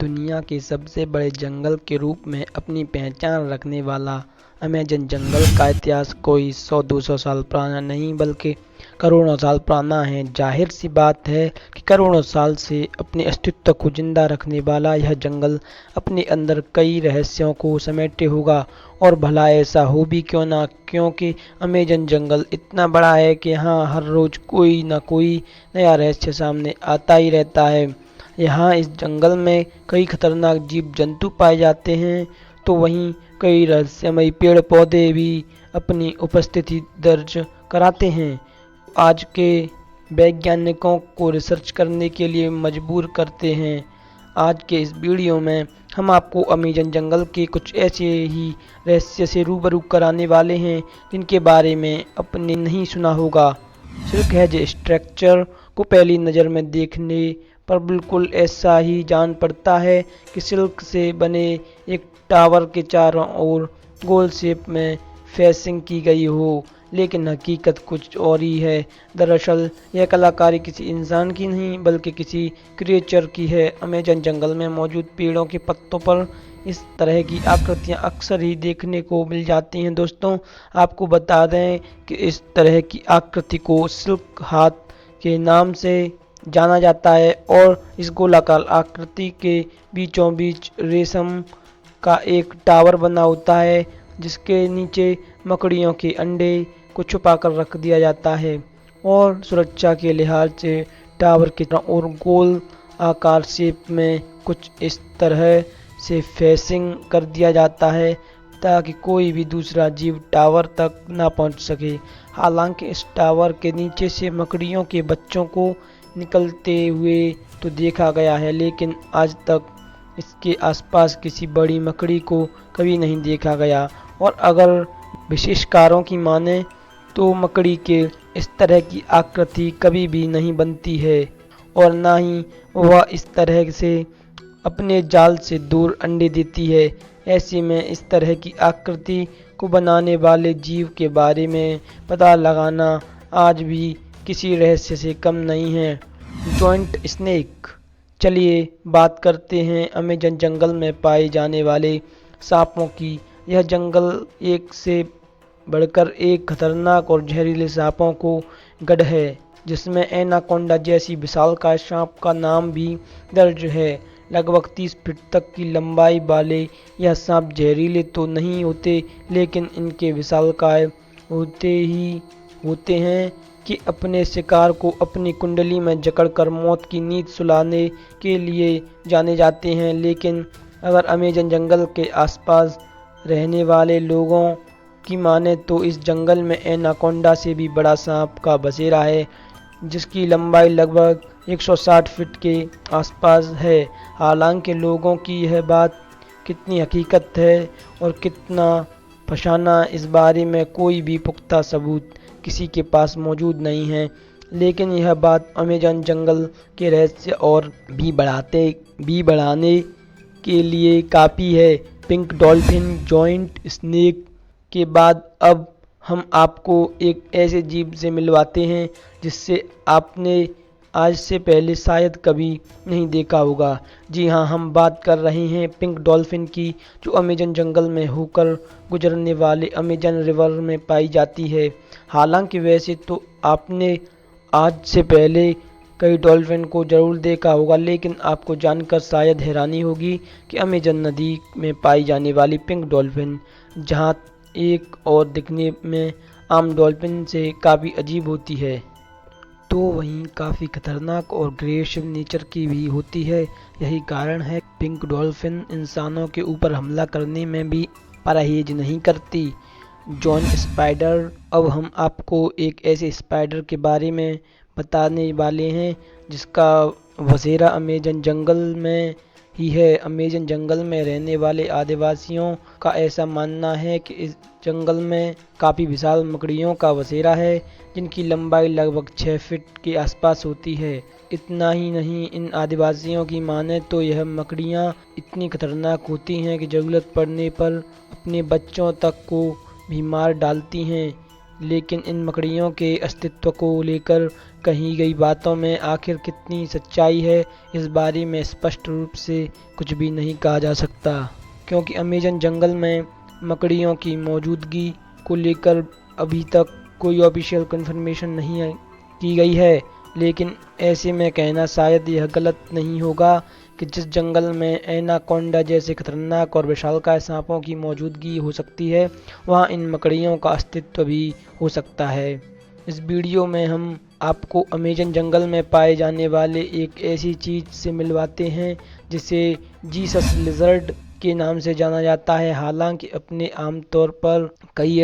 दुनिया के सबसे बड़े जंगल के रूप में अपनी पहचान रखने वाला अमेज़न जंगल का इतिहास कोई 100-200 साल पुराना नहीं बल्कि करोड़ों साल पुराना है। जाहिर सी बात है कि करोड़ों साल से अपने अस्तित्व को जिंदा रखने वाला यह जंगल अपने अंदर कई रहस्यों को समेटे होगा। और भला ऐसा हो भी क्यों ना, क्योंकि अमेज़न जंगल इतना बड़ा है कि यहाँ हर रोज कोई ना कोई नया रहस्य सामने आता ही रहता है। यहाँ इस जंगल में कई खतरनाक जीव जंतु पाए जाते हैं, तो वहीं कई रहस्यमयी पेड़ पौधे भी अपनी उपस्थिति दर्ज कराते हैं। आज के वैज्ञानिकों को रिसर्च करने के लिए मजबूर करते हैं। आज के इस वीडियो में हम आपको अमेज़न जंगल के कुछ ऐसे ही रहस्य से रूबरू कराने वाले हैं जिनके बारे में आपने नहीं सुना होगा। सिल्क हेज स्ट्रक्चर को पहली नज़र में देखने पर बिल्कुल ऐसा ही जान पड़ता है कि सिल्क से बने एक टावर के चारों ओर गोल शेप में फेंसिंग की गई हो, लेकिन हकीकत कुछ और ही है। दरअसल यह कलाकारी किसी इंसान की नहीं बल्कि किसी क्रिएचर की है। अमेज़न जंगल में मौजूद पेड़ों के पत्तों पर इस तरह की आकृतियां अक्सर ही देखने को मिल जाती हैं। दोस्तों, आपको बता दें कि इस तरह की आकृति को सिल्क हाथ के नाम से जाना जाता है और इस गोलाकार आकृति के बीचों बीच रेशम का एक टावर बना होता है, जिसके नीचे मकड़ियों के अंडे को छुपाकर रख दिया जाता है और सुरक्षा के लिहाज से टावर के और गोल आकार शेप में कुछ इस तरह से फेंसिंग कर दिया जाता है ताकि कोई भी दूसरा जीव टावर तक ना पहुंच सके। हालांकि इस टावर के नीचे से मकड़ियों के बच्चों को निकलते हुए तो देखा गया है, लेकिन आज तक इसके आसपास किसी बड़ी मकड़ी को कभी नहीं देखा गया। और अगर विशेषकारों की माने तो मकड़ी के इस तरह की आकृति कभी भी नहीं बनती है और ना ही वह इस तरह से अपने जाल से दूर अंडे देती है। ऐसे में इस तरह की आकृति को बनाने वाले जीव के बारे में पता लगाना आज भी किसी रहस्य से कम नहीं है। Joint snake. चलिए बात करते हैं अमेज़न जंगल में पाए जाने वाले सांपों की। यह जंगल एक से बढ़कर एक खतरनाक और जहरीले सांपों को गढ़ है, जिसमें एनाकोंडा जैसी विशालकाय सांप का नाम भी दर्ज है। लगभग 30 फीट तक की लंबाई वाले यह सांप जहरीले तो नहीं होते, लेकिन इनके विशालकाय होते हैं कि अपने शिकार को अपनी कुंडली में जकड़कर मौत की नींद सुलाने के लिए जाने जाते हैं। लेकिन अगर अमेज़न जंगल के आसपास रहने वाले लोगों की माने तो इस जंगल में एनाकोंडा से भी बड़ा सांप का बसेरा है, जिसकी लंबाई लगभग 160 फीट के आसपास है। हालांकि लोगों की यह बात कितनी हकीकत है और कितना फसाना, इस बारे में कोई भी पुख्ता सबूत किसी के पास मौजूद नहीं है, लेकिन यह बात अमेज़न जंगल के रहस्य और भी बढ़ाने के लिए काफ़ी है। पिंक डॉल्फिन जॉइंट स्नेक के बाद अब हम आपको एक ऐसे जीव से मिलवाते हैं जिससे आपने आज से पहले शायद कभी नहीं देखा होगा। जी हाँ, हम बात कर रहे हैं पिंक डॉल्फिन की, जो अमेज़न जंगल में होकर गुजरने वाले अमेज़न रिवर में पाई जाती है। हालांकि वैसे तो आपने आज से पहले कई डॉल्फिन को जरूर देखा होगा, लेकिन आपको जानकर शायद हैरानी होगी कि अमेज़न नदी में पाई जाने वाली पिंक डॉल्फिन जहाँ एक और दिखने में आम डॉल्फिन से काफ़ी अजीब होती है, तो वहीं काफ़ी खतरनाक और अग्रेसिव नेचर की भी होती है। यही कारण है पिंक डॉल्फिन इंसानों के ऊपर हमला करने में भी परहेज नहीं करती। John spider. अब हम आपको एक ऐसे स्पाइडर के बारे में बताने वाले हैं जिसका बसेरा अमेज़न जंगल में ही है। अमेज़न जंगल में रहने वाले आदिवासियों का ऐसा मानना है कि इस जंगल में काफ़ी विशाल मकड़ियों का बसेरा है, जिनकी लंबाई लगभग 6 फीट के आसपास होती है। इतना ही नहीं, इन आदिवासियों की माने तो यह मकड़ियाँ इतनी खतरनाक होती हैं कि ज़रूरत पड़ने पर अपने बच्चों तक को भी मार डालती हैं। लेकिन इन मकड़ियों के अस्तित्व को लेकर कही गई बातों में आखिर कितनी सच्चाई है, इस बारे में स्पष्ट रूप से कुछ भी नहीं कहा जा सकता, क्योंकि अमेज़न जंगल में मकड़ियों की मौजूदगी को लेकर अभी तक कोई ऑफिशियल कंफर्मेशन नहीं की गई है। लेकिन ऐसे में कहना शायद यह गलत नहीं होगा कि जिस जंगल में एनाकोंडा जैसे खतरनाक और विशालकाय सांपों की मौजूदगी हो सकती है, वहाँ इन मकड़ियों का अस्तित्व भी हो सकता है। इस वीडियो में हम आपको अमेज़न जंगल में पाए जाने वाले एक ऐसी चीज़ से मिलवाते हैं जिसे जीसस लिजर्ड के नाम से जाना जाता है। हालांकि अपने आमतौर पर कई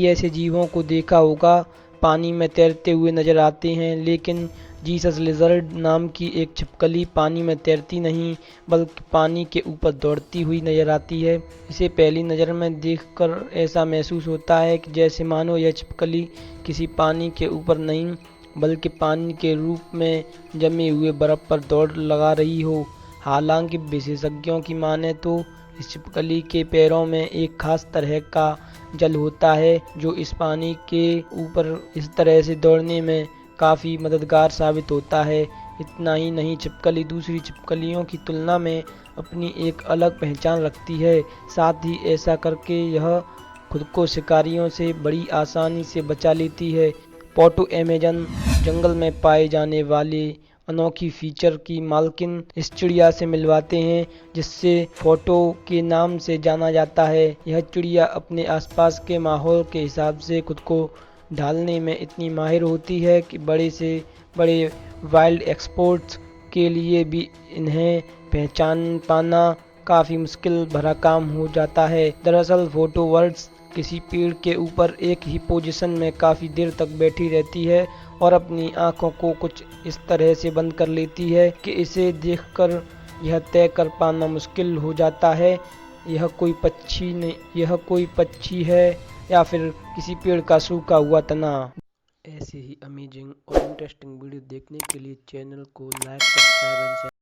ऐसे जीवों को देखा होगा पानी में तैरते हुए नजर आते हैं, लेकिन जीसस लिजर्ड नाम की एक छिपकली पानी में तैरती नहीं बल्कि पानी के ऊपर दौड़ती हुई नजर आती है। इसे पहली नज़र में देखकर ऐसा महसूस होता है कि जैसे मानो यह छिपकली किसी पानी के ऊपर नहीं बल्कि पानी के रूप में जमे हुए बर्फ पर दौड़ लगा रही हो। हालांकि विशेषज्ञों की माने तो इस छिपकली के पैरों में एक खास तरह का जल होता है जो इस पानी के ऊपर इस तरह से दौड़ने में काफ़ी मददगार साबित होता है। इतना ही नहीं, छिपकली दूसरी छिपकलियों की तुलना में अपनी एक अलग पहचान रखती है। साथ ही ऐसा करके यह खुद को शिकारियों से बड़ी आसानी से बचा लेती है। पोटो अमेज़न जंगल में पाए जाने वाले अनोखी फीचर की मालकिन इस चिड़िया से मिलवाते हैं जिससे फोटो के नाम से जाना जाता है। यह चिड़िया अपने आसपास के माहौल के हिसाब से खुद को ढालने में इतनी माहिर होती है कि बड़े से बड़े वाइल्ड एक्सपर्ट्स के लिए भी इन्हें पहचान पाना काफ़ी मुश्किल भरा काम हो जाता है। दरअसल फोटो वर्ड्स किसी पेड़ के ऊपर एक ही पोजीशन में काफ़ी देर तक बैठी रहती है और अपनी आंखों को कुछ इस तरह से बंद कर लेती है कि इसे देखकर यह तय कर पाना मुश्किल हो जाता है यह कोई पक्षी है या फिर किसी पेड़ का सूखा हुआ तना। ऐसे ही अमेजिंग और इंटरेस्टिंग वीडियो देखने के लिए चैनल को लाइक, सब्सक्राइब एंड